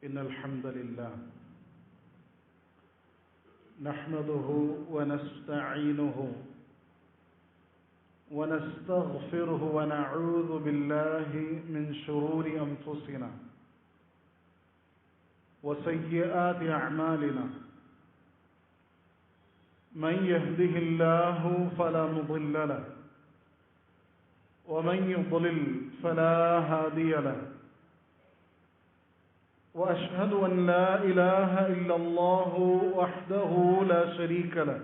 إن الحمد لله نحمده ونستعينه ونستغفره ونعوذ بالله من شرور أنفسنا وسيئات أعمالنا من يهده الله فلا مضل له ومن يضلل فلا هادي له وأشهد أن لا إله إلا الله وحده لا شريك له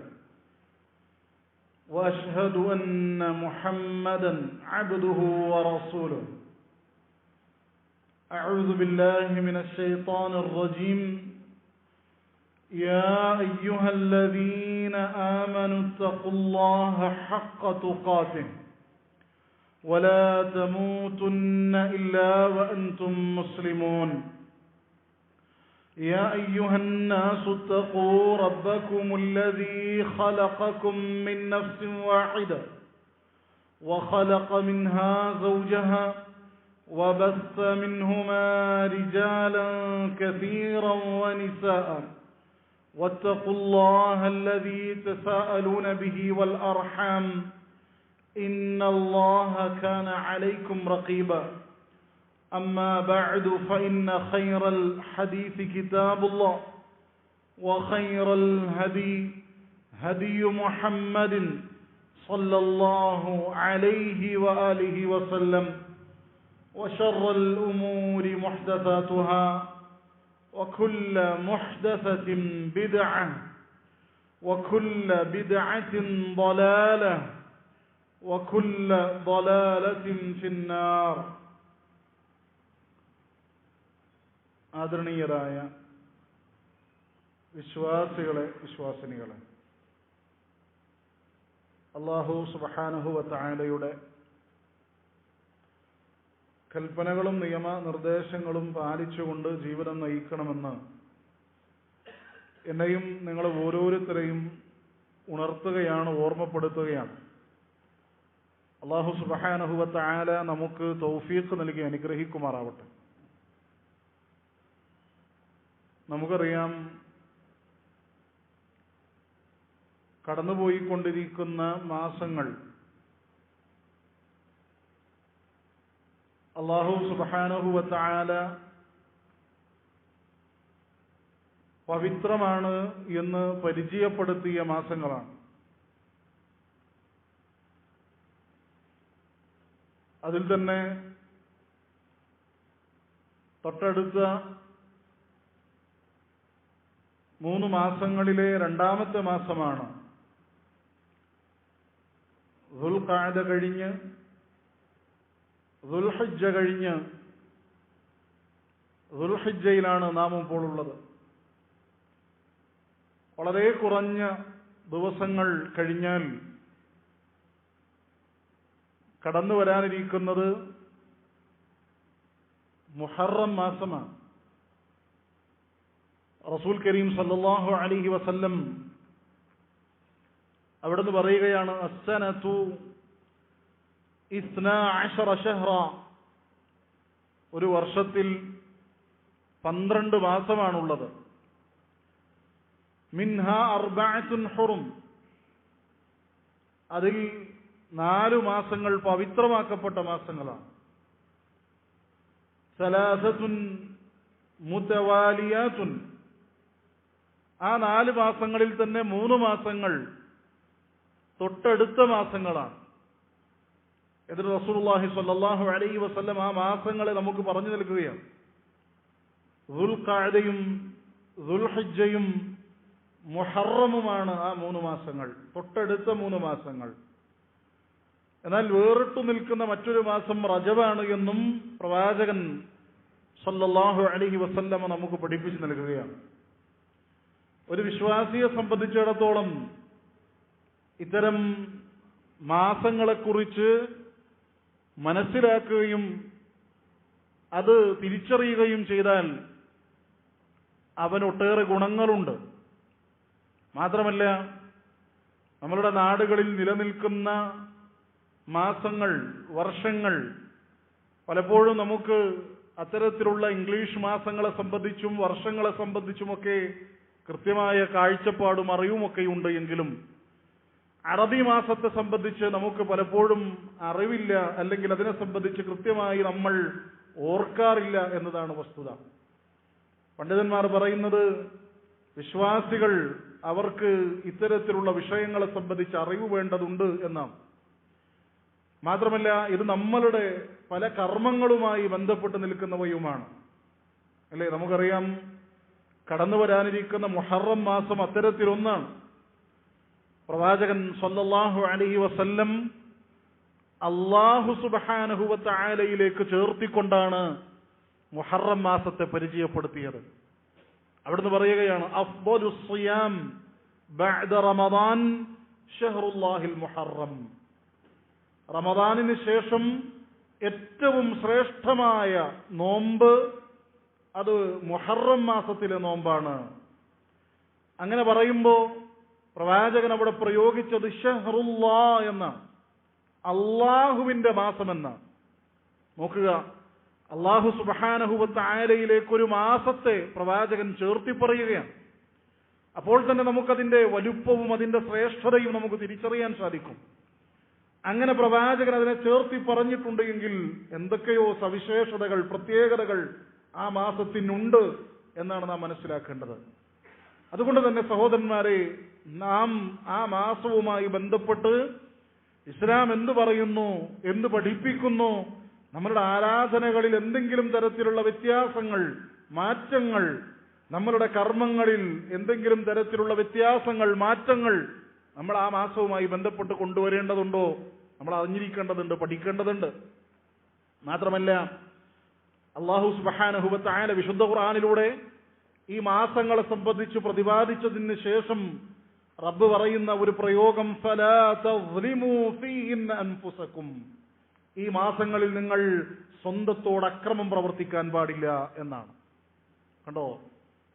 وأشهد أن محمدا عبده ورسوله. أعوذ بالله من الشيطان الرجيم. يا أيها الذين آمنوا اتقوا الله حق تقاته ولا تموتن إلا وأنتم مسلمون. يا أيها الناس اتقوا ربكم الذي خلقكم من نفس واحدة وخلق منها زوجها وبث منهما رجالا كثيرا ونساء واتقوا الله الذي تساءلون به والأرحام إن الله كان عليكم رقيبا. أما بعد فإن خير الحديث كتاب الله وخير الهدي هدي محمد صلى الله عليه وآله وسلم وشر الأمور محدثاتها وكل محدثة بدعة وكل بدعة ضلالة وكل ضلالة في النار. ആദരണീയരായ വിശ്വാസികളെ, വിശ്വാസിനികളെ, അല്ലാഹു സുബ്ഹാനഹു വ തആലയുടെ കൽപ്പനകളും നിയമനിർദ്ദേശങ്ങളും പാലിച്ചുകൊണ്ട് ജീവിതം നയിക്കണമെന്ന് എന്നെയും നിങ്ങൾ ഓരോരുത്തരെയും ഉണർത്തുകയാണ്, ഓർമ്മപ്പെടുത്തുകയാണ്. അല്ലാഹു സുബ്ഹാനഹു വ തആല നമുക്ക് തൗഫീഖ് നൽകി അനുഗ്രഹിക്കുമാറാവട്ടെ. നമുക്കറിയാം, കടന്നുപോയിക്കൊണ്ടിരിക്കുന്ന മാസങ്ങൾ അല്ലാഹു സുബ്ഹാനഹു വ തആല പവിത്രമാണ് എന്ന് പരിചയപ്പെടുത്തിയ മാസങ്ങളാണ്. അതിൽ തന്നെ തൊട്ടടുത്ത 3 മാസങ്ങളിലെ രണ്ടാമത്തെ മാസമാണ് ദുൽഖഅദ കഴിഞ്ഞ് ദുൽഹിജ്ജ കഴിഞ്ഞ് ദുൽഹിജ്ജയിലാണ് നാം ഇപ്പോൾ ഉള്ളത്. വളരെ കുറഞ്ഞ ദിവസങ്ങൾ കഴിഞ്ഞാൽ കടന്നു വരാനിരിക്കുന്നത് മുഹറം മാസമാണ്. റസൂൽ കരീം സല്ലല്ലാഹു അലൈഹി വസല്ലം അവിടുന്ന് പറയുകയാണ്, അസ്സനതു 12 ശഹ്റ, ഒരു വർഷത്തിൽ 12 മാസമാണുള്ളത്. മിൻഹാ 4 ഹുറും, അതിൽ 4 മാസങ്ങൾ പവിത്രമാക്കപ്പെട്ട മാസങ്ങളാണ്. സലാസത്തുൻ മുതവാലിയാത്തുൻ, ആ 4 മാസങ്ങളിൽ തന്നെ 3 മാസങ്ങൾ തൊട്ടടുത്ത മാസങ്ങളാണ്. എന്നിട്ട് റസൂലുള്ളാഹി സ്വല്ലല്ലാഹു അലൈഹി വസല്ലം ആ മാസങ്ങളെ നമുക്ക് പറഞ്ഞു നൽകുകയാണ്. ദുൽഖഅദയും ദുൽഹിജ്ജയും മുഹറമുമാണ് ആ 3 മാസങ്ങൾ, തൊട്ടടുത്ത 3 മാസങ്ങൾ. എന്നാൽ വേറിട്ടു നിൽക്കുന്ന മറ്റൊരു മാസം റജബാണ് എന്നും പ്രവാചകൻ സല്ലല്ലാഹു അലൈഹി വസല്ലം നമുക്ക് പഠിപ്പിച്ചു നൽകുകയാണ്. ഒരു വിശ്വാസിയെ സംബന്ധിച്ചിടത്തോളം ഇത്തരം മാസങ്ങളെക്കുറിച്ച് മനസ്സിലാക്കുകയും അത് തിരിച്ചറിയുകയും ചെയ്താൽ അവനൊട്ടേറെ ഗുണങ്ങളുണ്ട്. മാത്രമല്ല, നമ്മളുടെ നാടുകളിൽ നിലനിൽക്കുന്ന മാസങ്ങൾ, വർഷങ്ങൾ പലപ്പോഴും നമുക്ക് അത്തരത്തിലുള്ള ഇംഗ്ലീഷ് മാസങ്ങളെ സംബന്ധിച്ചും വർഷങ്ങളെ സംബന്ധിച്ചുമൊക്കെ കൃത്യമായ കാഴ്ചപ്പാടും അറിവുമൊക്കെ ഉണ്ട് എങ്കിലും അറബി മാസത്തെ സംബന്ധിച്ച് നമുക്ക് പലപ്പോഴും അറിവില്ല, അല്ലെങ്കിൽ അതിനെ സംബന്ധിച്ച് കൃത്യമായി നമ്മൾ ഓർക്കാറില്ല എന്നതാണ് വസ്തുത. പണ്ഡിതന്മാർ പറയുന്നത് വിശ്വാസികൾ അവർക്ക് ഇത്തരത്തിലുള്ള വിഷയങ്ങളെ സംബന്ധിച്ച് അറിവ് വേണ്ടതുണ്ട് എന്നാണ്. മാത്രമല്ല ഇത് നമ്മളുടെ പല കർമ്മങ്ങളുമായി ബന്ധപ്പെട്ട് നിൽക്കുന്നവയുമാണ്. അല്ലേ, നമുക്കറിയാം കടന്നു വരാനിരിക്കുന്ന മുഹറം മാസം അത്തരത്തിലൊന്നാണ്. പ്രവാചകൻ സല്ലല്ലാഹു അലൈഹി വസല്ലം അല്ലാഹു സുബ്ഹാനഹു വ തആലയിലേക്ക് ചേർത്തിക്കൊണ്ടാണ് മുഹറം മാസത്തെ പരിചയപ്പെടുത്തിയത്. അവിടുന്ന് പറയുകയാണ്, അഫ്ദലുസ് സിയാം ബഅദ റമദാൻ ഷഹ്റുല്ലാഹിൽ മുഹറം. റമദാനിന് ശേഷം ഏറ്റവും ശ്രേഷ്ഠമായ നോമ്പ് അത് മുഹറം മാസത്തിലെ നോമ്പാണ്. അങ്ങനെ പറയുമ്പോൾ പ്രവാചകൻ അവിടെ പ്രയോഗിച്ചത് ഷഹ്റുല്ലാ എന്നാണ്, അള്ളാഹുവിന്റെ മാസമെന്നാണ്. നോക്കുക, അള്ളാഹു സുബ്ഹാനഹു വ തആലയിലേക്ക് ഒരു മാസത്തെ പ്രവാചകൻ ചേർത്തി പറയുകയാണ്. അപ്പോൾ തന്നെ നമുക്കതിന്റെ വലുപ്പവും അതിന്റെ ശ്രേഷ്ഠതയും നമുക്ക് തിരിച്ചറിയാൻ സാധിക്കും. അങ്ങനെ പ്രവാചകൻ അതിനെ ചേർത്തി പറഞ്ഞിട്ടുണ്ട് എങ്കിൽ എന്തൊക്കെയോ സവിശേഷതകൾ, പ്രത്യേകതകൾ ആ മാസത്തിനുണ്ട് എന്നാണ് നാം മനസ്സിലാക്കേണ്ടത്. അതുകൊണ്ട് തന്നെ സഹോദരന്മാരെ, നാം ആ മാസവുമായി ബന്ധപ്പെട്ട് ഇസ്ലാം എന്ത് പറയുന്നു, എന്ത് പഠിപ്പിക്കുന്നു, നമ്മളുടെ ആരാധനകളിൽ എന്തെങ്കിലും തരത്തിലുള്ള വ്യത്യാസങ്ങൾ, മാറ്റങ്ങൾ, നമ്മളുടെ കർമ്മങ്ങളിൽ എന്തെങ്കിലും തരത്തിലുള്ള വ്യത്യാസങ്ങൾ, മാറ്റങ്ങൾ നമ്മൾ ആ മാസവുമായി ബന്ധപ്പെട്ട് കൊണ്ടുവരേണ്ടതുണ്ടോ, നമ്മൾ അറിഞ്ഞിരിക്കേണ്ടതുണ്ട്, പഠിക്കേണ്ടതുണ്ട്. മാത്രമല്ല അല്ലാഹു സുബ്ഹാനഹു വ തആല വിശുദ്ധ ഖുർആനിലൂടെ ഈ മാസങ്ങളെ സംബന്ധിച്ച് പ്രതിപാദിച്ചതിന് ശേഷം റബ്ബ് പറയുന്ന ഒരു പ്രയോഗം, ഫലാ തസ്ലിമൂ ഫീഹിന്ന അൻഫുസകും. ഈ മാസങ്ങളിൽ നിങ്ങൾ സ്വന്തത്തോട് അക്രമം പ്രവർത്തിക്കാൻ പാടില്ല എന്നാണ്. കണ്ടോ,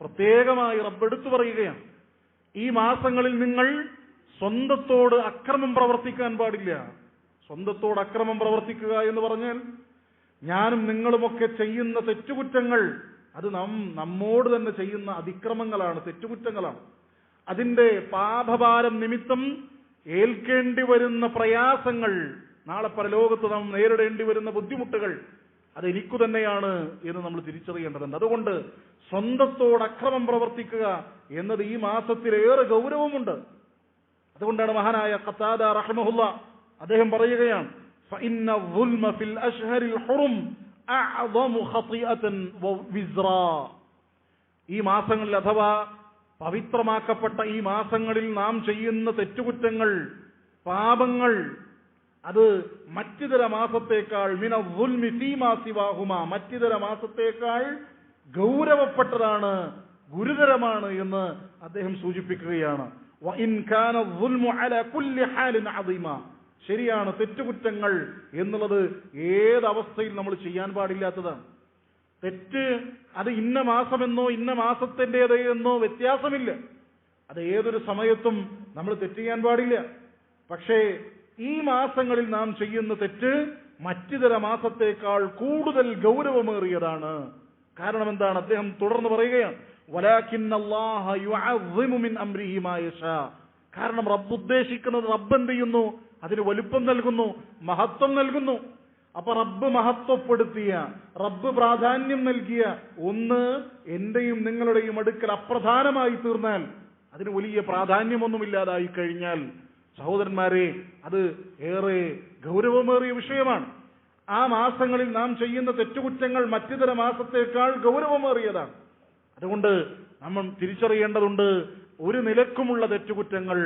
പ്രത്യേകമായി റബ്ബ് എടുത്തു പറയുകയാണ്, ഈ മാസങ്ങളിൽ നിങ്ങൾ സ്വന്തത്തോട് അക്രമം പ്രവർത്തിക്കാൻ പാടില്ല. സ്വന്തത്തോട് അക്രമം പ്രവർത്തിക്കുക എന്ന് പറഞ്ഞാൽ ഞാനും നിങ്ങളുമൊക്കെ ചെയ്യുന്ന തെറ്റുകുറ്റങ്ങൾ, അത് നമ്മോട് തന്നെ ചെയ്യുന്ന അതിക്രമങ്ങളാണ്, തെറ്റുകുറ്റങ്ങളാണ്. അതിന്റെ പാപഭാരം നിമിത്തം ഏൽക്കേണ്ടി വരുന്ന പ്രയാസങ്ങൾ, നാളെ പരലോകത്ത് നാം നേരിടേണ്ടി വരുന്ന ബുദ്ധിമുട്ടുകൾ, അത് എനിക്കു തന്നെയാണ് എന്ന് നമ്മൾ തിരിച്ചറിയേണ്ടതുണ്ട്. അതുകൊണ്ട് സ്വന്തത്തോട് അക്രമം പ്രവർത്തിക്കുക എന്നത് ഈ മാസത്തിലേറെ ഗൗരവമുണ്ട്. അതുകൊണ്ടാണ് മഹാനായ ഖതാദ റഹിമഹുല്ലാ അദ്ദേഹം പറയുകയാണ്, فإن الظلم في الأشهر الحرم أعظم خطيئة ووزرا. ഈ മാസങ്ങളിൽ അഥവാ പവിത്രമാക്കപ്പെട്ട ഈ മാസങ്ങളിൽ നാം ചെയ്യുന്ന തെറ്റുകുറ്റങ്ങൾ, പാപങ്ങൾ, അത് മറ്റിതര മാസത്തേക്കാൾ മിന ദുൽമി ഫീമാ സിവാഹുമാ, മറ്റിതര മാസത്തേക്കാൾ ഗൗരവപ്പെട്ടതാണ്, ഗുരുതരമാണ് എന്ന് അദ്ദേഹം സൂചിപ്പിക്കുകയാണ്. വഇൻ കാന ദുൽമു അലാ കുല്ലി ഹാലിൻ അദീമ. ശരിയാണ്, തെറ്റുകുറ്റങ്ങൾ എന്നുള്ളത് ഏതവസ്ഥയിൽ നമ്മൾ ചെയ്യാൻ പാടില്ലാത്തതാണ്. തെറ്റ് അത് ഇന്ന മാസമെന്നോ ഇന്ന മാസത്തിൻ്റെത് എന്നോ വ്യത്യാസമില്ല. അത് ഏതൊരു സമയത്തും നമ്മൾ തെറ്റ് ചെയ്യാൻ പാടില്ല. പക്ഷേ ഈ മാസങ്ങളിൽ നാം ചെയ്യുന്ന തെറ്റ് മറ്റിതര മാസത്തേക്കാൾ കൂടുതൽ ഗൗരവമേറിയതാണ്. കാരണം എന്താണ്? അദ്ദേഹം തുടർന്ന് പറയുകയാണ്, വലാകിന്നല്ലാഹ യുഅസ്സിമു മിൻ അംരിഹി മാ യശാ. കാരണം റബ്ബ് ഉദ്ദേശിക്കുന്നത് റബ്ബ് എന്ത് ചെയ്യുന്നു? അതിന് വലുപ്പം നൽകുന്നു, മഹത്വം നൽകുന്നു. അപ്പൊ റബ്ബ് മഹത്വപ്പെടുത്തിയ, റബ്ബ് പ്രാധാന്യം നൽകിയ ഒന്ന് എന്റെയും നിങ്ങളുടെയും അടുക്കൽ അപ്രധാനമായി തീർന്നാൽ, അതിന് വലിയ പ്രാധാന്യമൊന്നുമില്ലാതായി കഴിഞ്ഞാൽ, സഹോദരന്മാരെ, അത് ഏറെ ഗൗരവമേറിയ വിഷയമാണ്. ആ മാസങ്ങളിൽ നാം ചെയ്യുന്ന തെറ്റുകുറ്റങ്ങൾ മറ്റിതര മാസത്തേക്കാൾ ഗൗരവമേറിയതാണ്. അതുകൊണ്ട് നമ്മൾ തിരിച്ചറിയേണ്ടതുണ്ട്, ഒരു നിലക്കുമുള്ള തെറ്റുകുറ്റങ്ങൾ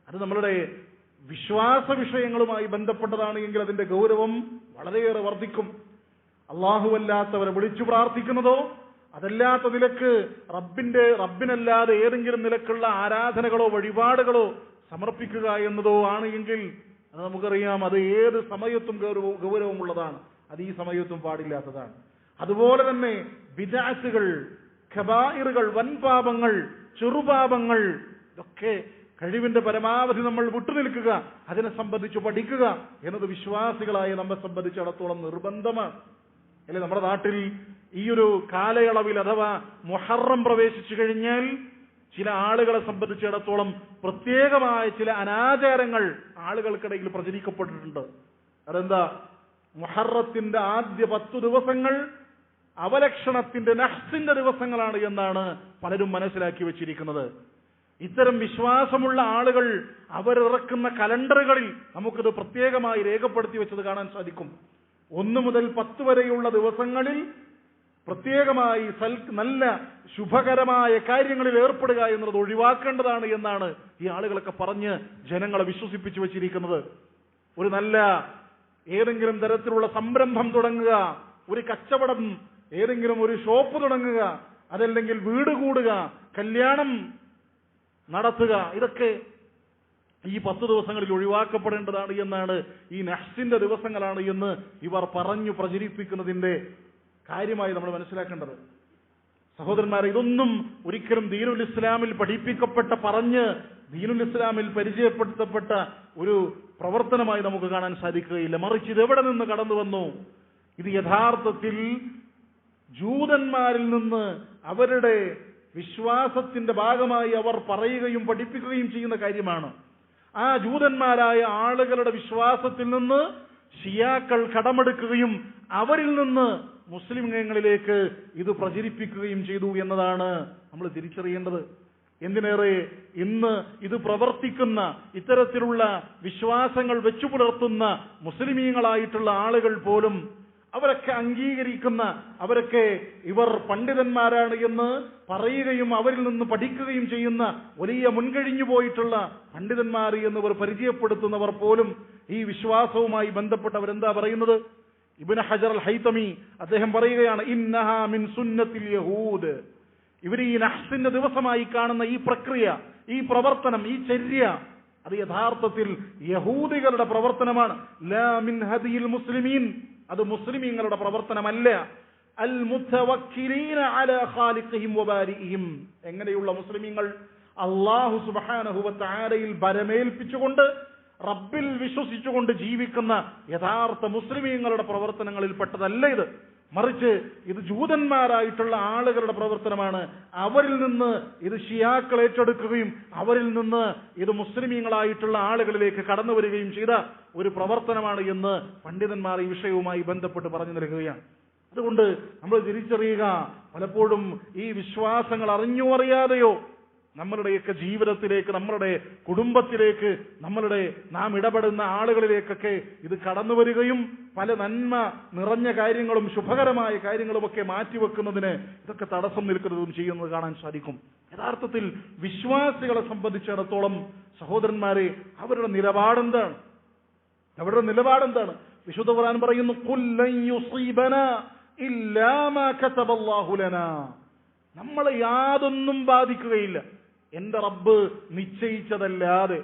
അത് നമ്മളുടെ വിശ്വാസ വിഷയങ്ങളുമായി ബന്ധപ്പെട്ടതാണ് എങ്കിൽ അതിന്റെ ഗൗരവം വളരെയേറെ വർദ്ധിക്കും. അല്ലാഹുവല്ലാത്തവരെ വിളിച്ചു പ്രാർത്ഥിക്കുന്നതോ അതല്ലാത്ത നിലക്ക് റബ്ബിനല്ലാതെ ഏതെങ്കിലും നിലക്കുള്ള ആരാധനകളോ വഴിപാടുകളോ സമർപ്പിക്കുക എന്നതോ ആണ് എങ്കിൽ അത് നമുക്കറിയാം, അത് ഏത് സമയത്തും ഗൗരവമുള്ളതാണ്, അത് ഈ സമയത്തും പാടില്ലാത്തതാണ്. അതുപോലെ തന്നെ ബിദ്അത്തുകൾ, ഖബായിറുകൾ, വൻപാപങ്ങൾ, ചെറുപാപങ്ങൾ, ഇതൊക്കെ കഴിവിന്റെ പരമാവധി നമ്മൾ വിട്ടുനിൽക്കുക, അതിനെ സംബന്ധിച്ച് പഠിക്കുക എന്നത് വിശ്വാസികളായ നമ്മെ സംബന്ധിച്ചിടത്തോളം നിർബന്ധമാണ്. അല്ലെ? നമ്മുടെ നാട്ടിൽ ഈ ഒരു കാലയളവിൽ അഥവാ മുഹറം പ്രവേശിച്ചു കഴിഞ്ഞാൽ ചില ആളുകളെ സംബന്ധിച്ചിടത്തോളം പ്രത്യേകമായ ചില അനാചാരങ്ങൾ ആളുകൾക്കിടയിൽ പ്രചരിക്കപ്പെട്ടിട്ടുണ്ട്. അതെന്താ? മുഹറത്തിന്റെ ആദ്യ 10 ദിവസങ്ങൾ അവലക്ഷണത്തിന്റെ നഹ്സിന്റെ ദിവസങ്ങളാണ് എന്നാണ് പലരും മനസ്സിലാക്കി വെച്ചിരിക്കുന്നത്. ഇത്തരം വിശ്വാസമുള്ള ആളുകൾ അവരിറക്കുന്ന കലണ്ടറുകളിൽ നമുക്കിത് പ്രത്യേകമായി രേഖപ്പെടുത്തി വെച്ചത് കാണാൻ സാധിക്കും. 1 മുതൽ 10 വരെയുള്ള ദിവസങ്ങളിൽ പ്രത്യേകമായി നല്ല ശുഭകരമായ കാര്യങ്ങളിൽ ഏർപ്പെടുക എന്നുള്ളത് ഒഴിവാക്കേണ്ടതാണ് എന്നാണ് ഈ ആളുകളൊക്കെ പറഞ്ഞ് ജനങ്ങളെ വിശ്വസിപ്പിച്ചു വെച്ചിരിക്കുന്നത്. ഒരു നല്ല ഏതെങ്കിലും തരത്തിലുള്ള സംരംഭം തുടങ്ങുക, ഒരു കച്ചവടം, ഏതെങ്കിലും ഒരു ഷോപ്പ് തുടങ്ങുക, അതല്ലെങ്കിൽ വീട് കൂടുക, കല്യാണം നടത്തുക, ഇതൊക്കെ ഈ 10 ദിവസങ്ങളിൽ ഒഴിവാക്കപ്പെടേണ്ടതാണ് എന്നാണ്, ഈ നഹ്സിന്റെ ദിവസങ്ങളാണ് എന്ന് ഇവർ പറഞ്ഞു പ്രചരിപ്പിക്കുന്നതിന്റെ കാര്യമായി നമ്മൾ മനസ്സിലാക്കേണ്ടത്. സഹോദരന്മാരെ, ഇതൊന്നും ഒരിക്കലും ദീനുൽ ഇസ്ലാമിൽ പഠിപ്പിക്കപ്പെട്ട പറഞ്ഞ് ദീനുൽ ഇസ്ലാമിൽ പരിചയപ്പെടുത്തപ്പെട്ട ഒരു പ്രവർത്തനമായി നമുക്ക് കാണാൻ സാധിക്കുകയില്ല. മറിച്ച് ഇത് എവിടെ നിന്ന് കടന്നു വന്നു? ഇത് യഥാർത്ഥത്തിൽ ജൂതന്മാരിൽ നിന്ന് അവരുടെ വിശ്വാസത്തിന്റെ ഭാഗമായി അവർ പറയുകയും പഠിപ്പിക്കുകയും ചെയ്യുന്ന കാര്യമാണ്. ആ ജൂതന്മാരായ ആളുകളുടെ വിശ്വാസത്തിൽ നിന്ന് ഷിയാക്കൾ കടമെടുക്കുകയും അവരിൽ നിന്ന് മുസ്ലിംങ്ങളിലേക്ക് ഇത് പ്രചരിപ്പിക്കുകയും ചെയ്തു എന്നതാണ് നമ്മൾ തിരിച്ചറിയേണ്ടത്. എന്തിനേറെ, ഇന്ന് ഇത് പ്രവർത്തിക്കുന്ന, ഇത്തരത്തിലുള്ള വിശ്വാസങ്ങൾ വെച്ചു പുലർത്തുന്ന മുസ്ലിമീങ്ങളായിട്ടുള്ള ആളുകൾ പോലും അവരൊക്കെ അംഗീകരിക്കുന്ന, അവരൊക്കെ ഇവർ പണ്ഡിതന്മാരാണ് എന്ന് പറയുകയും അവരിൽ നിന്ന് പഠിക്കുകയും ചെയ്യുന്ന വലിയ മുൻകഴിഞ്ഞു പോയിട്ടുള്ള പണ്ഡിതന്മാർ എന്നിവർ പരിചയപ്പെടുത്തുന്നവർ പോലും ഈ വിശ്വാസവുമായി ബന്ധപ്പെട്ടവരെന്താ പറയുന്നത്? ഇബ്നു ഹജർ അൽ ഹൈതമി അദ്ദേഹം പറയുകയാണ്, ഇന്നഹാ മിൻ സുന്നത്തിൽ യഹൂദ്. ഇവർ ഈ നഹ്സിന്റെ ദിവസമായി കാണുന്ന ഈ പ്രക്രിയ, ഈ പ്രവർത്തനം, ഈ ചര്യ, അത് യഥാർത്ഥത്തിൽ യഹൂദികളുടെ പ്രവർത്തനമാണ്. ലാ മിൻ ഹദിയിൽ മുസ്ലിമീൻ, അത് മുസ്ലിമീങ്ങളുടെ പ്രവർത്തനമല്ല. അൽ മുതവക്കിലീന അലാ ഖാലിഖിഹിം വബാരിഇഹിം. എങ്ങനെയുള്ള മുസ്ലിമീങ്ങൾ? അല്ലാഹു സുബ്ഹാനഹു വ തആലയിൽ ഭരമേൽപ്പിച്ചുകൊണ്ട് റബ്ബിൽ വിശ്വസിച്ചുകൊണ്ട് ജീവിക്കുന്ന യഥാർത്ഥ മുസ്ലിമീങ്ങളുടെ പ്രവർത്തനങ്ങളിൽ പെട്ടതല്ല ഇത്. മറിച്ച് ഇത് ജൂതന്മാരായിട്ടുള്ള ആളുകളുടെ പ്രവർത്തനമാണ്. അവരിൽ നിന്ന് ഇത് ഷിയാക്കൾ ഏറ്റെടുക്കുകയും അവരിൽ നിന്ന് ഇത് മുസ്ലിമീങ്ങളായിട്ടുള്ള ആളുകളിലേക്ക് കടന്നു വരികയും ചെയ്ത ഒരു പ്രവർത്തനമാണ് എന്ന് പണ്ഡിതന്മാർ ഈ വിഷയവുമായി ബന്ധപ്പെട്ട് പറഞ്ഞു നൽകുകയാണ്. അതുകൊണ്ട് നമ്മൾ തിരിച്ചറിയുക, പലപ്പോഴും ഈ വിശ്വാസങ്ങൾ അറിഞ്ഞോ അറിയാതെയോ നമ്മളുടെയൊക്കെ ജീവിതത്തിലേക്ക്, നമ്മളുടെ കുടുംബത്തിലേക്ക്, നാം ഇടപെടുന്ന ആളുകളിലേക്കൊക്കെ ഇത് കടന്നു വരികയും പല നന്മ നിറഞ്ഞ കാര്യങ്ങളും ശുഭകരമായ കാര്യങ്ങളുമൊക്കെ മാറ്റിവെക്കുന്നതിന് ഇതൊക്കെ തടസ്സം നിൽക്കുന്നതും ചെയ്യുന്നത് കാണാൻ സാധിക്കും. യഥാർത്ഥത്തിൽ വിശ്വാസികളെ സംബന്ധിച്ചിടത്തോളം സഹോദരന്മാരെ, അവരുടെ നിലപാടെന്താണ്? വിശുദ്ധ ഖുർആൻ പറയുന്നു, ഖുൽ ലൻ യുസീബനാ ഇല്ലാ മാ കതബല്ലാഹു ലനാ. നമ്മളെ യാതൊന്നും ബാധിക്കുകയില്ല എന്റെ റബ്ബ് നിശ്ചയിച്ചതല്ലാതെ.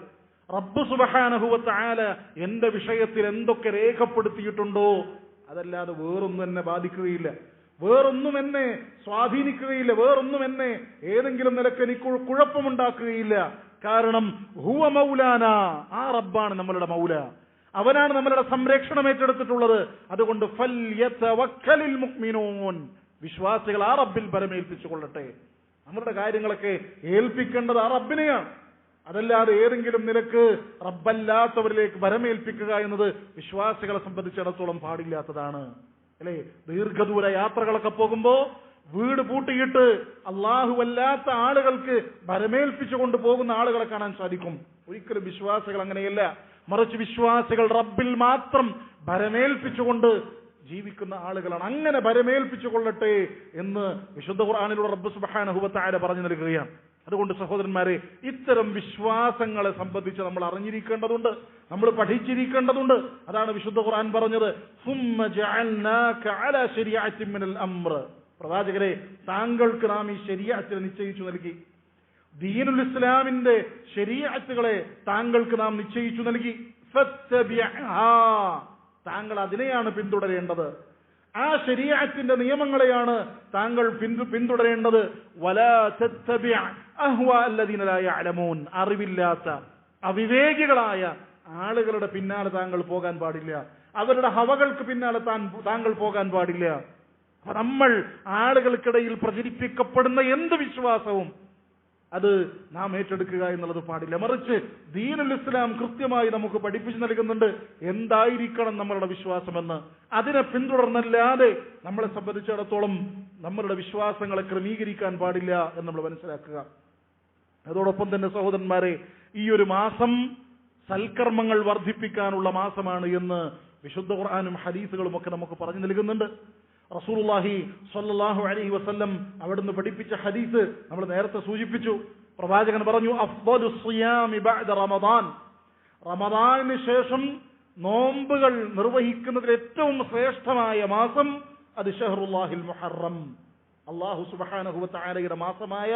റബ്ബ് സുബ്ഹാനഹു വ തആല എന്റെ വിഷയത്തിൽ എന്തൊക്കെ രേഖപ്പെടുത്തിയിട്ടുണ്ടോ അതല്ലാതെ വേറൊന്നും എന്നെ ബാധിക്കുകയില്ല, വേറൊന്നും എന്നെ സ്വാധീനിക്കുകയില്ല, വേറൊന്നും എന്നെ ഏതെങ്കിലും നിലക്ക് എനിക്ക് കുഴപ്പമുണ്ടാക്കുകയില്ല. കാരണം ഹുവ മൗലാന, ആ റബ്ബാണ് നമ്മളുടെ മൗല, അവനാണ് നമ്മളുടെ സംരക്ഷണം ഏറ്റെടുത്തിട്ടുള്ളത്. അതുകൊണ്ട് ഫൽയതവക്കലിൽ മുഅ്മിനൂൻ, വിശ്വാസികൾ ആ റബ്ബിൽ ഭരമേൽപ്പിച്ചു കൊള്ളട്ടെ. നമ്മളുടെ കാര്യങ്ങളൊക്കെ ഏൽപ്പിക്കേണ്ടത് ആ റബ്ബിനെയാണ്. അതല്ലാതെ ഏതെങ്കിലും നിലക്ക് റബ്ബല്ലാത്തവരിലേക്ക് ഭരമേൽപ്പിക്കുക എന്നത് വിശ്വാസികളെ സംബന്ധിച്ചിടത്തോളം പാടില്ലാത്തതാണ്. അല്ലെ? ദീർഘദൂര യാത്രകളൊക്കെ പോകുമ്പോ വീട് പൂട്ടിയിട്ട് അല്ലാഹുവല്ലാത്ത ആളുകൾക്ക് ഭരമേൽപ്പിച്ചു കൊണ്ട് പോകുന്ന ആളുകളെ കാണാൻ സാധിക്കും. ഒരിക്കലും വിശ്വാസികൾ അങ്ങനെയല്ല. മറിച്ച് വിശ്വാസികൾ റബ്ബിൽ മാത്രം ഭരമേൽപ്പിച്ചുകൊണ്ട് ജീവിക്കുന്ന ആളുകളാണ്. അങ്ങനെ ഭരമേൽപ്പിച്ചു കൊള്ളട്ടെ എന്ന് വിശുദ്ധ ഖുർആനിലൂടെ റബ്ബ് സുബ്ഹാനഹു വ തആല പറഞ്ഞു നൽകുകയാണ്. അതുകൊണ്ട് സഹോദരന്മാരെ, ഇത്തരം വിശ്വാസങ്ങളെ സംബന്ധിച്ച് നമ്മൾ അറിഞ്ഞിരിക്കേണ്ടതുണ്ട്, നമ്മൾ പഠിച്ചിരിക്കേണ്ടതുണ്ട്. അതാണ് വിശുദ്ധ ഖുർആൻ പറഞ്ഞത്, സുമ്മ ജഅൽനാക അലാ ശരീഅത്തിൻ മിനൽ അംർ. പ്രവാചകരെ, താങ്കൾക്ക് നാം ഈ ശരീഅത്തിനെ നിശ്ചയിച്ചു നൽകി, ദീനുൽ ഇസ്ലാമിന്റെ ശരീഅത്തുകളെ താങ്കൾക്ക് നാം നിശ്ചയിച്ചു നൽകി. ഫത്തബിഅഹാ, താങ്കൾ അതിനെയാണ് പിന്തുടരേണ്ടത്. ആ ശരീഅത്തിന്റെ നിയമങ്ങളെയാണ് താങ്കൾ പിന്തുടരേണ്ടത്. വലാ തത്തബിഅ അഹ്വാ അല്ലദീന ലാ യഅലമൂൻ, അറിവില്ലാത്ത അവിവേകികളായ ആളുകളുടെ പിന്നാലെ താങ്കൾ പോകാൻ പാടില്ല. അവരുടെ ഹവകൾക്ക് പിന്നാലെ താങ്കൾ പോകാൻ പാടില്ല. നമ്മൾ ആളുകൾക്കിടയിൽ പ്രചരിപ്പിക്കപ്പെടുന്ന എന്ത് വിശ്വാസവും അത് നാം ഏറ്റെടുക്കുക എന്നുള്ളത് പാടില്ല. മറിച്ച് ദീനുൽ ഇസ്ലാം കൃത്യമായി നമുക്ക് പഠിപ്പിച്ചു നൽകുന്നുണ്ട് എന്തായിരിക്കണം നമ്മളുടെ വിശ്വാസമെന്ന്. അതിനെ പിന്തുടർന്നല്ലാതെ നമ്മളെ സംബന്ധിച്ചിടത്തോളം നമ്മളുടെ വിശ്വാസങ്ങളെ ക്രമീകരിക്കാൻ പാടില്ല എന്ന് നമ്മൾ മനസ്സിലാക്കുക. അതോടൊപ്പം തന്നെ സഹോദരന്മാരെ, ഈ ഒരു മാസം സൽക്കർമ്മങ്ങൾ വർദ്ധിപ്പിക്കാനുള്ള മാസമാണ് എന്ന് വിശുദ്ധ ഖുർആനും ഹദീസുകളും ഒക്കെ നമുക്ക് പറഞ്ഞു നൽകുന്നുണ്ട്. റസൂലുള്ളാഹി സ്വല്ലല്ലാഹു അലൈഹി വസല്ലം അവിടുന്ന് പഠിപ്പിച്ച ഹദീസ് നമ്മൾ നേരത്തെ സൂചിപ്പിച്ചു. പ്രവാചകൻ പറഞ്ഞു, അഫ്ദലു സിയാമി ബഅദ റമദാൻ, റമദാനിന് ശേഷം നോമ്പുകൾ നിർവഹിക്കുന്നതിൽ ഏറ്റവും ശ്രേഷ്ഠമായ മാസം അത് ഷഹ്റുല്ലാഹിൽ മുഹറം, അല്ലാഹു സുബ്ഹാനഹു വ തആലയുടെ മാസമായ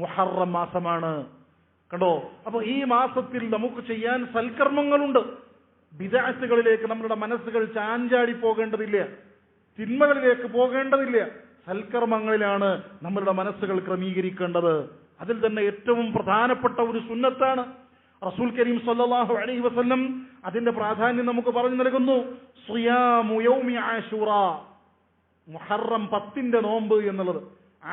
മുഹറം മാസമാണ്. കണ്ടോ? അപ്പൊ ഈ മാസത്തിൽ നമുക്ക് ചെയ്യാൻ സൽക്കർമ്മങ്ങളുണ്ട്. ബിദ്അത്തുകളിലേക്ക് നമ്മുടെ മനസ്സുകൾ ചാഞ്ചാടി പോകേണ്ടതില്ല, തിന്മകളിലേക്ക് പോകേണ്ടതില്ല. സൽക്കർമ്മങ്ങളിലാണ് നമ്മളുടെ മനസ്സുകൾ ക്രമീകരിക്കേണ്ടത്. അതിൽ തന്നെ ഏറ്റവും പ്രധാനപ്പെട്ട ഒരു സുന്നത്താണ് റസൂൽ കരീം സല്ലല്ലാഹു അലൈഹി വസല്ലം അതിന്റെ പ്രാധാന്യം നമുക്ക് പറഞ്ഞു നൽകുന്നു. സിയാമു യൗമി ആശൂറ, മുഹറം 10ന്റെ നോമ്പ് എന്നുള്ളത്,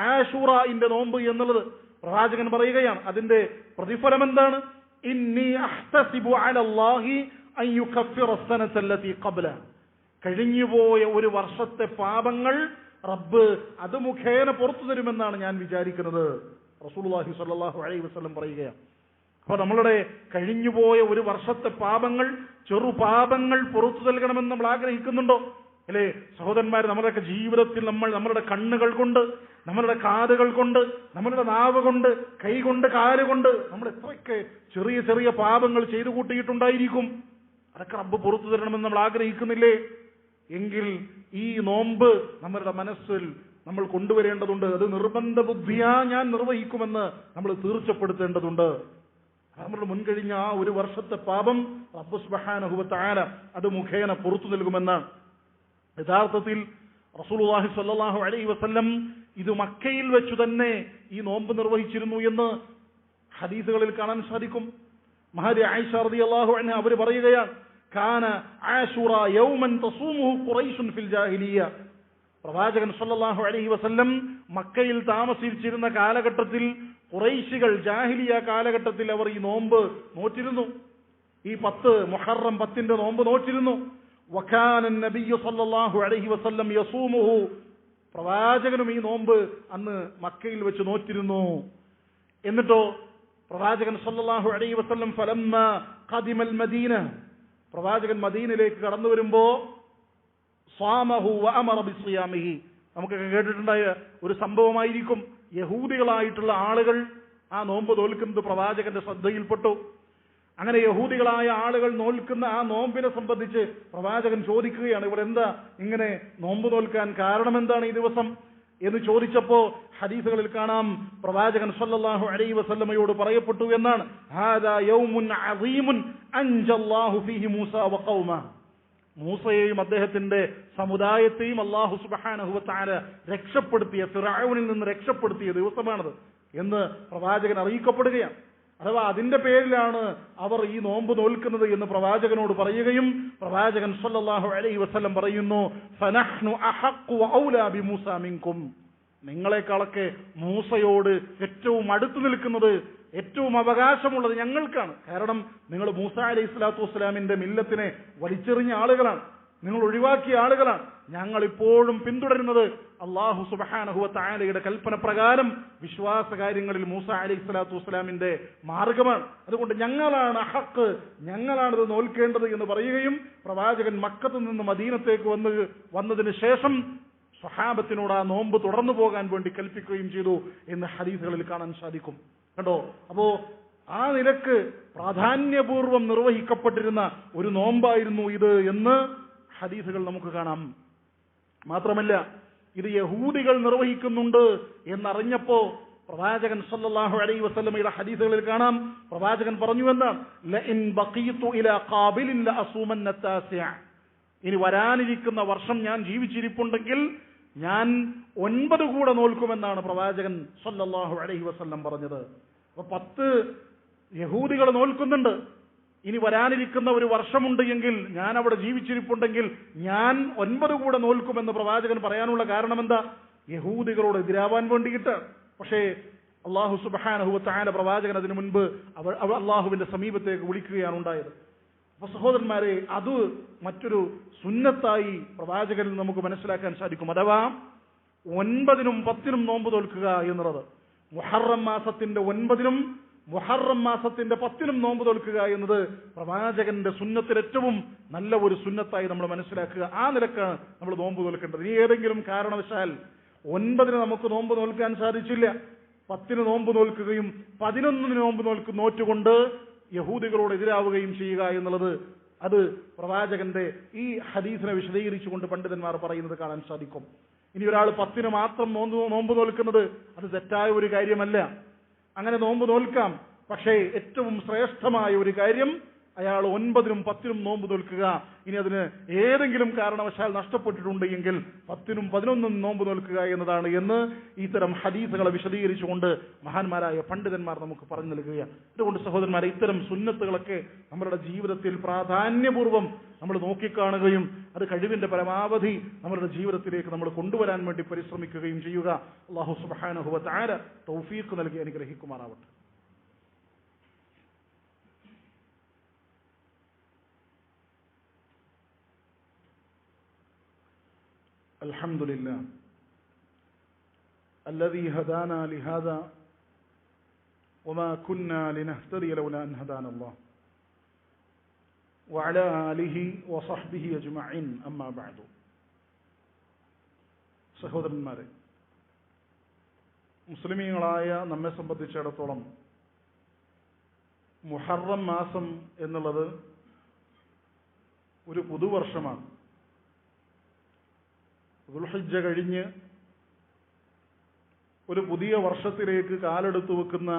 ആശൂറയിന്റെ നോമ്പ് എന്നുള്ളത് പ്രവാചകൻ പറയുകയാണ്. അതിന്റെ പ്രതിഫലം എന്താണ്? ഇന്നി അഹ്തസിബു അലല്ലാഹി അൻ യുകഫിറ അസ്സനത അല്ലതി ഖബ്ല, കഴിഞ്ഞുപോയ ഒരു വർഷത്തെ പാപങ്ങൾ റബ്ബ് അത് മുഖേന പുറത്തു തരുമെന്നാണ് ഞാൻ വിചാരിക്കുന്നത്. റസൂലുള്ളാഹി സ്വല്ലല്ലാഹു അലൈഹി വസല്ലം പറയുകയാണ്. അപ്പൊ നമ്മളുടെ കഴിഞ്ഞുപോയ ഒരു വർഷത്തെ പാപങ്ങൾ, ചെറുപാപങ്ങൾ പുറത്തു നൽകണമെന്ന് നമ്മൾ ആഗ്രഹിക്കുന്നുണ്ടോ? അല്ലേ സഹോദരന്മാർ, നമ്മുടെയൊക്കെ ജീവിതത്തിൽ നമ്മളുടെ കണ്ണുകൾ കൊണ്ട്, നമ്മളുടെ കാതുകൾ കൊണ്ട്, നമ്മളുടെ നാവ് കൊണ്ട്, കൈ കൊണ്ട്, കാലുകൊണ്ട് നമ്മൾ എത്രയൊക്കെ ചെറിയ ചെറിയ പാപങ്ങൾ ചെയ്തു കൂട്ടിയിട്ടുണ്ടായിരിക്കും. അതൊക്കെ റബ്ബ് പുറത്തു തരണമെന്ന് നമ്മൾ ആഗ്രഹിക്കുന്നില്ലേ? എങ്കിൽ ഈ നോമ്പ് നമ്മളുടെ മനസ്സിൽ നമ്മൾ കൊണ്ടുവരേണ്ടതുണ്ട്. അത് നിർബന്ധ ബുദ്ധിയാ ഞാൻ നിർവഹിക്കുമെന്ന് നമ്മൾ തീർച്ചപ്പെടുത്തേണ്ടതുണ്ട്. നമ്മുടെ മുൻകഴിഞ്ഞ ആ ഒരു വർഷത്തെ പാപം റബ്ബ് സുബ്ഹാനഹു വ തആല അത് മുഖേന പുറത്തു നൽകുമെന്നാണ്. യഥാർത്ഥത്തിൽ റസൂലുള്ളാഹി സ്വല്ലല്ലാഹു അലൈഹി വസല്ലം ഇത് മക്കയിൽ വെച്ചു തന്നെ ഈ നോമ്പ് നിർവഹിച്ചിരുന്നു എന്ന് ഹദീസുകളിൽ കാണാൻ സാധിക്കും. മഹദി ആയിഷ റളിയല്ലാഹു അൻഹ അവർ പറയുകയാണ്, കാന ആശൂറ യൗമൻ തസൂമുഹു ഖുറൈശുൻ ഫിൽ ജാഹിലിയ്യ, പ്രവാചകൻ സല്ലല്ലാഹു അലൈഹി വസല്ലം മക്കയിൽ താമസിച്ചിരുന്ന കാലഘട്ടത്തിൽ ഖുറൈശികൾ ജാഹിലിയ കാലഘട്ടത്തിൽ അവർ ഈ നോമ്പ് നോറ്റിരുന്നു. ഈ 10 മുഹറം 10ന്റെ നോമ്പ് നോറ്റിരുന്നു. വകാന നബിയ്യു സല്ലല്ലാഹു അലൈഹി വസല്ലം യസൂമുഹു, പ്രവാചകനും ഈ നോമ്പ് അന്ന് മക്കയിൽ വെച്ച് നോറ്റിരുന്നു. എന്നിട്ടോ പ്രവാചകൻ സല്ലല്ലാഹു അലൈഹി വസല്ലം ഫലമ്മ ഖദിമൽ മദീന, പ്രവാചകൻ മദീനയിലേക്ക് കടന്നു വരുമ്പോ സ്വാമഹു വഅമറ ബിസിയാമിഹി, നമുക്കൊക്കെ കേട്ടിട്ടുണ്ടായ ഒരു സംഭവമായിരിക്കും. യഹൂദികളായിട്ടുള്ള ആളുകൾ ആ നോമ്പ് നോൽക്കുന്നത് പ്രവാചകന്റെ ശ്രദ്ധയിൽപ്പെട്ടു. അങ്ങനെ യഹൂദികളായ ആളുകൾ നോൽക്കുന്ന ആ നോമ്പിനെ സംബന്ധിച്ച് പ്രവാചകൻ ചോദിക്കുകയാണ്, ഇവിടെ എന്താ ഇങ്ങനെ നോമ്പ് നോൽക്കാൻ കാരണം എന്താണ് ഈ ദിവസം എന്ന് ചോദിച്ചപ്പോ ഹദീസുകളിൽ കാണാം പ്രവാചകൻ സല്ലല്ലാഹു അലൈഹി വസല്ലമയോട് പറയപ്പെട്ടു എന്നാണ്, ഹാദാ യൗമുൻ അസീമുൻ അൻജല്ലാഹു ഫീഹി മൂസ വഖൗമ, മൂസയെയും അദ്ദേഹത്തിന്റെ സമുദായത്തെയും അല്ലാഹു സുബ്ഹാനഹു വ തആല രക്ഷപ്പെടുത്തിയ, ഫിർഔനിൽ നിന്ന് രക്ഷപ്പെടുത്തിയ ദിവസമാണത് എന്ന് പ്രവാചകൻ അറിയിക്കപ്പെടുകയാണ്. അഥവാ അതിന്റെ പേരിലാണ് അവർ ഈ നോമ്പ് നോൽക്കുന്നത് എന്ന് പ്രവാചകനോട് പറയുകയും പ്രവാചകൻ സല്ലല്ലാഹു അലൈഹി വസല്ലം പറയുന്നു, ഫനഹ്നു അഹഖു വഔലാ ബിമൂസ മിൻകും, നിങ്ങളെക്കാളൊക്കെ മൂസയോട് ഏറ്റവും അടുത്തു നിൽക്കുന്നത്, ഏറ്റവും അവകാശമുള്ളത് ഞങ്ങൾക്കാണ്. കാരണം നിങ്ങൾ മൂസ അലൈഹി സ്വലാത്തു വസ്സലാമിന്റെ മില്ലത്തിനെ വലിച്ചെറിഞ്ഞ ആളുകളാണ്, നിങ്ങൾ ഒഴിവാക്കിയ ആളുകളാണ്. ഞങ്ങൾ ഇപ്പോഴും പിന്തുടരുന്നത് അല്ലാഹു സുബ്ഹാനഹു വ തആലയുടെ കൽപ്പന പ്രകാരം വിശ്വാസ കാര്യങ്ങളിൽ മൂസ അലൈഹി സ്വലാത്തു വസ്സലാമിന്റെ മാർഗമാണ്. അതുകൊണ്ട് ഞങ്ങളാണ് ഹഖ്, ഞങ്ങളാണിത് നോൽക്കേണ്ടത് എന്ന് പറയുകയും പ്രവാചകൻ മക്കത്ത് നിന്ന് മദീനത്തേക്ക് വന്നതിന് ശേഷം സ്വഹാബത്തിനോട് ആ നോമ്പ് തുടർന്നു പോകാൻ വേണ്ടി കൽപ്പിക്കുകയും ചെയ്തു എന്ന് ഹദീസുകളിൽ കാണാൻ സാധിക്കും. കണ്ടോ? അപ്പോ ആ നിലക്ക് പ്രാധാന്യപൂർവം നിർവഹിക്കപ്പെട്ടിരുന്ന ഒരു നോമ്പായിരുന്നു ഇത് എന്ന് ഹദീസുകൾ നമുക്ക് കാണാം. മാത്രമല്ല ഇത് യഹൂദികൾ നിർവഹിക്കുന്നുണ്ട് എന്നറിഞ്ഞപ്പോ പ്രവാചകൻ സല്ലല്ലാഹു അലൈഹി വസല്ലമയുടെ ഹദീസുകളിൽ കാണാം പ്രവാചകൻ പറഞ്ഞു എന്നാണ്, ലഇൻ ബഖീതു ഇലാ ഖാബിലിൻ ലഅസൂമന്ന താസിഅ, ഇനി വരാനിരിക്കുന്ന വർഷം ഞാൻ ജീവിച്ചിരിപ്പുണ്ടെങ്കിൽ ഞാൻ 9 കൂടെ നോൽക്കുമെന്നാണ് പ്രവാചകൻ സല്ലല്ലാഹു അലൈഹി വസല്ലം പറഞ്ഞത്. അപ്പൊ 10 യഹൂദികൾ നോൽക്കുന്നുണ്ട്, ഇനി വരാനിരിക്കുന്ന ഒരു വർഷമുണ്ട് എങ്കിൽ, ഞാൻ അവിടെ ജീവിച്ചിരിപ്പുണ്ടെങ്കിൽ ഞാൻ 9 കൂടെ നോൽക്കുമെന്ന് പ്രവാചകൻ പറയാനുള്ള കാരണം എന്താ? യഹൂദികളോട് എതിരാവാൻ വേണ്ടിയിട്ട്. പക്ഷേ അള്ളാഹു സുബ്ഹാനഹു വ തആല പ്രവാചകൻ അതിനു മുൻപ് അള്ളാഹുവിന്റെ സമീപത്തേക്ക് വിളിക്കുകയാണ് ഉണ്ടായത്. അപ്പൊ സഹോദരന്മാരെ, അത് മറ്റൊരു സുന്നത്തായി പ്രവാചകനിൽ നമുക്ക് മനസ്സിലാക്കാൻ സാധിക്കും. അഥവാ 9-നും 10-നും നോമ്പ് തോൽക്കുക എന്നുള്ളത്, മുഹറം മാസത്തിന്റെ 9-നും മുഹറം മാസത്തിന്റെ 10-നും നോമ്പ് തോൽക്കുക എന്നത് പ്രവാചകന്റെ സുന്നത്തിൽ ഏറ്റവും നല്ല ഒരു സുന്നത്തായി നമ്മൾ മനസ്സിലാക്കുക. ആ നിലക്കാണ് നമ്മൾ നോമ്പ് തോൽക്കേണ്ടത്. ഇനി ഏതെങ്കിലും കാരണവശാൽ 9-ന് നമുക്ക് നോമ്പ് നോൽക്കാൻ സാധിച്ചില്ല, 10-ന് നോമ്പ് നോൽക്കുകയും 11-ന് നോമ്പ് നോറ്റുകൊണ്ട് യഹൂദികളോട് എതിരാവുകയും ചെയ്യുക എന്നുള്ളത്, അത് പ്രവാചകന്റെ ഈ ഹദീസിനെ വിശദീകരിച്ചുകൊണ്ട് പണ്ഡിതന്മാർ പറയുന്നത് കാണാൻ സാധിക്കും. ഇനി ഒരാൾ 10-ന് മാത്രം നോമ്പ് നോൽക്കുന്നത് അത് തെറ്റായ ഒരു കാര്യമല്ല. അങ്ങനെ നോമ്പ് നോൽക്കാം. പക്ഷേ ഏറ്റവും ശ്രേഷ്ഠമായ ഒരു കാര്യം അയാൾ 9-നും 10-നും നോമ്പ് നോൽക്കുക. ഇനി അതിന് ഏതെങ്കിലും കാരണവശാൽ നഷ്ടപ്പെട്ടിട്ടുണ്ട് എങ്കിൽ 10-നും 11-നും നോമ്പ് നോൽക്കുക എന്നതാണ് എന്ന് ഇത്തരം ഹദീസുകളെ വിശദീകരിച്ചുകൊണ്ട് മഹാന്മാരായ പണ്ഡിതന്മാർ നമുക്ക് പറഞ്ഞു നൽകുകയാണ്. അതുകൊണ്ട് സഹോദരന്മാരെ, ഇത്തരം സുന്നത്തുകളൊക്കെ നമ്മുടെ ജീവിതത്തിൽ പ്രാധാന്യപൂർവ്വം നമ്മൾ നോക്കിക്കാണുകയും അത് കഴിവിന്റെ പരമാവധി നമ്മുടെ ജീവിതത്തിലേക്ക് നമ്മൾ കൊണ്ടുവരാൻ വേണ്ടി പരിശ്രമിക്കുകയും ചെയ്യുക. അല്ലാഹു സുബ്ഹാനഹു വ തആല തൗഫീഖ് നൽകി അനുഗ്രഹിക്കുമാറാവട്ടെ. الحمد لله الذي هدانا لهذا وما كنا لنهتدي لولا أن هدانا الله وعلى آله وصحبه أجمعين أما بعد. സഹോദരന്മാരെ, മുസ്ലിമീങ്ങളായ നമ്മെ സംബന്ധിച്ചിടത്തോളം മുഹറം മാസം എന്നുള്ളത് ഒരു പുതുവർഷമാണ്. ദുൽഹിജ്ജ കഴിഞ്ഞ് ഒരു പുതിയ വർഷത്തിലേക്ക് കാലെടുത്തു വെക്കുന്ന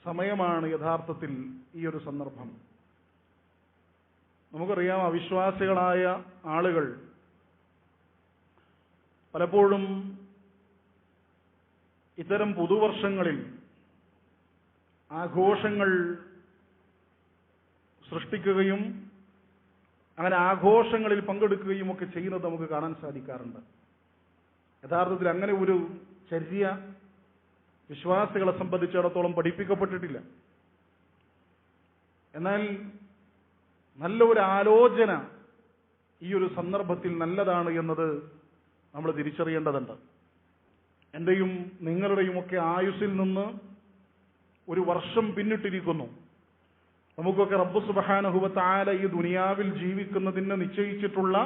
സമയമാണ് യഥാർത്ഥത്തിൽ ഈ ഒരു സന്ദർഭം. നമുക്കറിയാം, അവിശ്വാസികളായ ആളുകൾ പലപ്പോഴും ഇത്തരം പുതുവർഷങ്ങളിൽ ആഘോഷങ്ങൾ സൃഷ്ടിക്കുകയും അങ്ങനെ ആഘോഷങ്ങളിൽ പങ്കെടുക്കുകയും ഒക്കെ ചെയ്യുന്നത് നമുക്ക് കാണാൻ സാധിക്കാറുണ്ട്. യഥാർത്ഥത്തിൽ അങ്ങനെ ഒരു ചര്യ വിശ്വാസികളെ സംബന്ധിച്ചിടത്തോളം പഠിപ്പിക്കപ്പെട്ടിട്ടില്ല. എന്നാൽ നല്ലൊരു ആലോചന ഈ ഒരു സന്ദർഭത്തിൽ നല്ലതാണ് എന്നത് നമ്മൾ തിരിച്ചറിയേണ്ടതുണ്ട്. എന്റെയും നിങ്ങളുടെയും ഒക്കെ ആയുസ്സിൽ നിന്ന് ഒരു വർഷം പിന്നിട്ടിരിക്കുന്നു. നമുക്കൊക്കെ റബ്ബ് സുബ്ഹാനഹു വ തആല ഈ ദുനിയാവിൽ ജീവിക്കുന്നതിന് നിശ്ചയിച്ചിട്ടുള്ള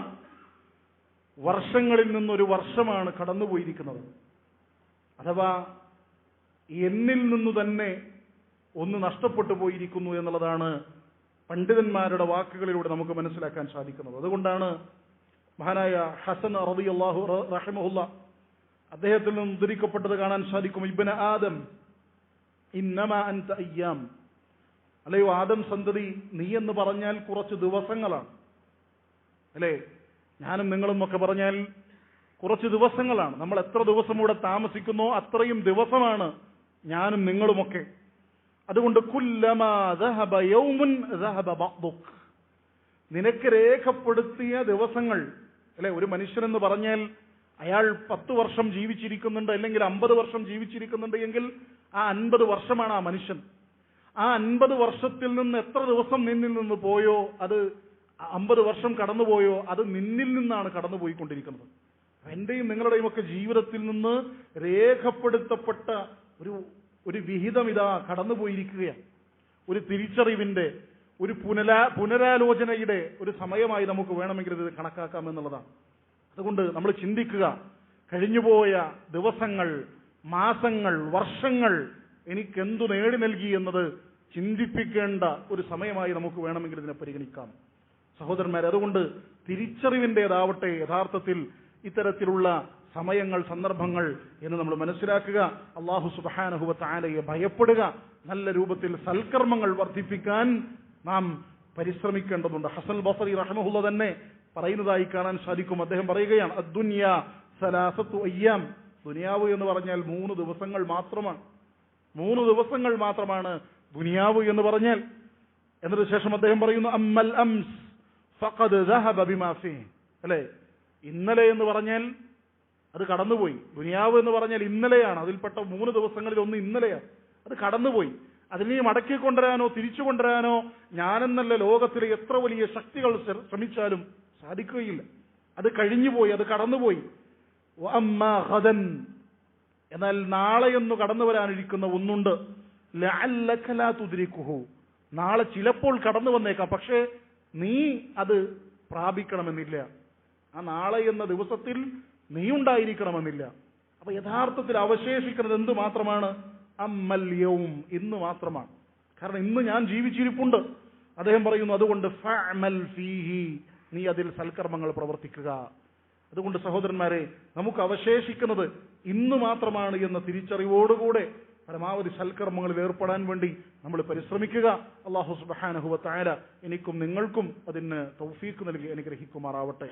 വർഷങ്ങളിൽ നിന്നൊരു വർഷമാണ് കടന്നുപോയിരിക്കുന്നത്. അഥവാ എന്നിൽ നിന്നു തന്നെ ഒന്ന് നഷ്ടപ്പെട്ടു പോയിരിക്കുന്നു എന്നുള്ളതാണ് പണ്ഡിതന്മാരുടെ വാക്കുകളിലൂടെ നമുക്ക് മനസ്സിലാക്കാൻ സാധിക്കുന്നത്. അതുകൊണ്ടാണ് മഹാനായ ഹസൻ റളിയല്ലാഹു റഹിമഹുല്ല അദ്ദേഹത്തിൽ നിന്ന് ഉദ്ധരിക്കപ്പെട്ടത് കാണാൻ സാധിക്കും. ഇബ്ന ആദം ഇന്നമാ അൻത അയ്യാം, അല്ലയോ ആദം സന്തതി, നീ എന്ന് പറഞ്ഞാൽ കുറച്ച് ദിവസങ്ങളാണ്, അല്ലേ? ഞാനും നിങ്ങളും ഒക്കെ പറഞ്ഞാൽ കുറച്ച് ദിവസങ്ങളാണ്. നമ്മൾ എത്ര ദിവസം ഇവിടെ താമസിക്കുന്നോ അത്രയും ദിവസമാണ് ഞാനും നിങ്ങളുമൊക്കെ. അതുകൊണ്ട് കുല്ലമാ ദഹബ യൗമുൻ ദഹബ ബഅ്ദുക്, നിനക്ക് രേഖപ്പെടുത്തിയ ദിവസങ്ങൾ, അല്ലെ? ഒരു മനുഷ്യനെന്ന് പറഞ്ഞാൽ അയാൾ 10 വർഷം ജീവിച്ചിരിക്കുന്നുണ്ട്, അല്ലെങ്കിൽ 50 വർഷം ജീവിച്ചിരിക്കുന്നുണ്ട് എങ്കിൽ ആ 50 വർഷമാണ് ആ മനുഷ്യൻ. ആ 50 വർഷത്തിൽ നിന്ന് എത്ര ദിവസം നിന്നിൽ നിന്ന് പോയോ, അത് 50 വർഷം കടന്നുപോയോ, അത് നിന്നിൽ നിന്നാണ് കടന്നുപോയിക്കൊണ്ടിരിക്കുന്നത്. എന്റെയും നിങ്ങളുടെയും ഒക്കെ ജീവിതത്തിൽ നിന്ന് രേഖപ്പെടുത്തപ്പെട്ട ഒരു വിഹിതം ഇതാ കടന്നുപോയിരിക്കുകയാണ്. ഒരു തിരിച്ചറിവിന്റെ, ഒരു പുനരാലോചനയുടെ ഒരു സമയമായി നമുക്ക് വേണമെങ്കിൽ ഇത് കണക്കാക്കാം എന്നുള്ളതാണ്. അതുകൊണ്ട് നമ്മൾ ചിന്തിക്കുക, കഴിഞ്ഞുപോയ ദിവസങ്ങൾ, മാസങ്ങൾ, വർഷങ്ങൾ എനിക്കെന്തു നേടി നൽകി എന്നത് ചിന്തിപ്പിക്കേണ്ട ഒരു സമയമായി നമുക്ക് വേണമെങ്കിൽ ഇതിനെ പരിഗണിക്കാം. സഹോദരന്മാരെ, അതുകൊണ്ട് തിരിച്ചറിവിൻ്റെതാവട്ടെ യഥാർത്ഥത്തിൽ ഇത്തരത്തിലുള്ള സമയങ്ങൾ, സന്ദർഭങ്ങൾ എന്ന് നമ്മൾ മനസ്സിലാക്കുക. അല്ലാഹു സുബ്ഹാനഹു വ തആലയെ ഭയപ്പെടുക, നല്ല രൂപത്തിൽ സൽക്കർമ്മങ്ങൾ വർദ്ധിപ്പിക്കാൻ നാം പരിശ്രമിക്കേണ്ടതുണ്ട്. ഹസൻ ബസറി റഹിമഹുല്ലാ തന്നെ പറയുന്നതായി കാണാൻ സാധിക്കും. അദ്ദേഹം പറയുകയാണ്, അദ്ദുനിയ സലാസത്തു അയ്യാം, ദുനിയാവ് എന്ന് പറഞ്ഞാൽ 3 ദിവസങ്ങൾ മാത്രമാണ്. 3 ദിവസങ്ങൾ മാത്രമാണ് ദുനിയാവ് എന്ന് പറഞ്ഞാൽ. എന്നതിന് ശേഷം അദ്ദേഹം പറയുന്നു അമ്മൽ അംസ് ഫഖദ് ദഹബ ബിമാ ഫീഹി. അല്ലേ, ഇന്നലെ എന്ന് പറഞ്ഞാൽ അത് കടന്നുപോയി. ദുനിയാവ് എന്ന് പറഞ്ഞാൽ ഇന്നലെയാണ്. അതിൽപ്പെട്ട 3 ദിവസങ്ങളിൽ ഒന്ന് ഇന്നലെയാണ്. അത് കടന്നുപോയി. അതിനെ മടക്കി കൊണ്ടുവരാനോ തിരിച്ചു കൊണ്ടുവരാനോ ഞാനെന്നല്ല ലോകത്തിലെ എത്ര വലിയ ശക്തികൾ ശ്രമിച്ചാലും സാധിക്കുകയില്ല. അത് കഴിഞ്ഞുപോയി, അത് കടന്നുപോയി. വഅമ്മാ ഗദൻ, എന്നാൽ നാളെയൊന്നു കടന്നു വരാനിരിക്കുന്ന ഒന്നുണ്ട്. ലഅല്ലക ലാ തുദ്രികുഹു, നാളെ ചിലപ്പോൾ കടന്നു വന്നേക്കാം, പക്ഷേ നീ അത് പ്രാപിക്കണമെന്നില്ല. ആ നാളെ എന്ന ദിവസത്തിൽ നീ ഉണ്ടായിരിക്കണമെന്നില്ല. അപ്പൊ യഥാർത്ഥത്തിൽ അവശേഷിക്കുന്നത് എന്ത് മാത്രമാണ്? അമ്മൽ യൗം, ഇന്ന് മാത്രമാണ്. കാരണം ഇന്ന് ഞാൻ ജീവിച്ചിരിപ്പുണ്ട്. അദ്ദേഹം പറയുന്നു അതുകൊണ്ട് ഫഅമൽ ഫീഹി, നീ അതിൽ സൽക്കർമ്മങ്ങൾ പ്രവർത്തിക്കുക. അതുകൊണ്ട് സഹോദരന്മാരെ, നമുക്ക് അവശേഷിക്കുന്നത് ഇന്ന് മാത്രമാണ് എന്ന തിരിച്ചറിവോടുകൂടെ പരമാവധി സൽക്കർമ്മങ്ങളിൽ ഏർപ്പെടാൻ വേണ്ടി നമ്മൾ പരിശ്രമിക്കുക. അല്ലാഹു സുബ്ഹാനഹു വ തആല എനിക്കും നിങ്ങൾക്കും അതിന് തൗഫീഖ് നൽകി അനുഗ്രഹിക്കുമാറാവട്ടെ.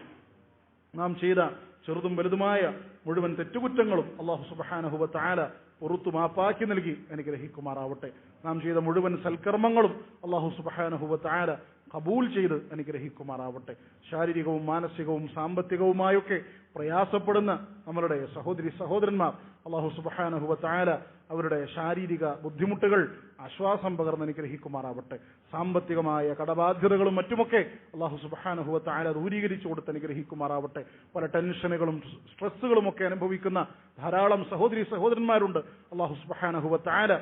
നാം ചെയ്ത ചെറുതും വലുതുമായ മുഴുവൻ തെറ്റുകുറ്റങ്ങളും അല്ലാഹു സുബ്ഹാനഹു വ തആല പുറത്തു മാപ്പാക്കി നൽകി അനുഗ്രഹിക്കുമാറാവട്ടെ. നാം ചെയ്ത മുഴുവൻ സൽക്കർമ്മങ്ങളും അല്ലാഹു സുബ്ഹാനഹു വ തആല കബൂൽ ചെയ്ത് അനുഗ്രഹിക്കുമാറാവട്ടെ. ശാരീരികവും മാനസികവും സാമ്പത്തികവുമായൊക്കെ പ്രയാസപ്പെടുന്ന നമ്മളുടെ സഹോദരി സഹോദരന്മാർ അല്ലാഹു സുബ്ഹാനഹു വ തആല അവരുടെ ശാരീരിക ബുദ്ധിമുട്ടുകൾ ആശ്വാസം പകർന്ന് അനുഗ്രഹിക്കുമാറാവട്ടെ. സാമ്പത്തികമായ കടബാധ്യതകളും മറ്റുമൊക്കെ അല്ലാഹു സുബ്ഹാനഹു വ തആല ദൂരീകരിച്ചു കൊടുത്ത് അനുഗ്രഹിക്കുമാറാവട്ടെ. പല ടെൻഷനുകളും സ്ട്രെസ്സുകളും ഒക്കെ അനുഭവിക്കുന്ന ധാരാളം സഹോദരി സഹോദരന്മാരുണ്ട്. അല്ലാഹു സുബ്ഹാനഹു വ തആല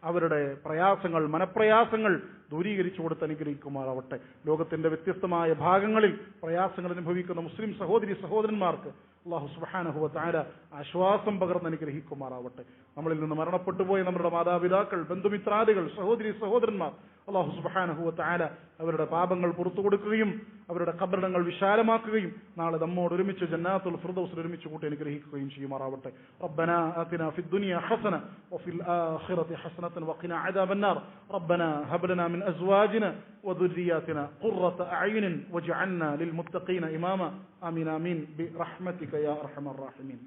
അവരുടെ പ്രയാസങ്ങൾ, മനപ്രയാസങ്ങൾ ദൂരീകരിച്ചു കൊടുത്ത് അനുഗ്രഹിക്കുമാറാവട്ടെ. ലോകത്തിന്റെ വ്യത്യസ്തമായ ഭാഗങ്ങളിൽ പ്രയാസങ്ങൾ അനുഭവിക്കുന്ന മുസ്ലിം സഹോദരി സഹോദരന്മാർക്ക് അല്ലാഹു സുബ്ഹാനഹു വ തആല ആശ്വാസം പകർന്ന് അനുഗ്രഹിക്കുമാറാവട്ടെ. നമ്മളിൽ നിന്ന് മരണപ്പെട്ടു പോയ നമ്മുടെ മാതാപിതാക്കൾ, ബന്ധുമിത്രാദികൾ, സഹോദരി സഹോദരന്മാർ അല്ലാഹു സുബ്ഹാനഹു വ തആല അവരുടെ പാപങ്ങൾ പുറത്തു കൊടുക്കുകയും അവരുടെ ഖബറിടങ്ങൾ വിശാലമാക്കുകയും നാളെ നമ്മോട് ഒരുമിച്ച് ജന്നാത്തുൽ ഫിർദൗസിൽ ഒരുമിച്ച് കൂട്ടി അനുഗ്രഹിക്കുകയും ചെയ്യുമാറാവട്ടെ. റബ്ബനാ ആതിനാ ഫിദ് ദുനിയ ഹസന വഫിൽ ആഖിറതി ഹസനതൻ വഖിനാ അദാബന്നാർ. റബ്ബനാ ഹബ് ലനാ മിൻ അസ്വാജിനാ വദുർരിയാതിനാ ഖുർറത അഅ്യുനിൻ വജ്അൽനാ ലിൽ മുത്തഖീന ഇമാമാ. ആമീൻ ആമീൻ ബിറഹ്മതിക യാ അർഹമർ റഹീമീൻ.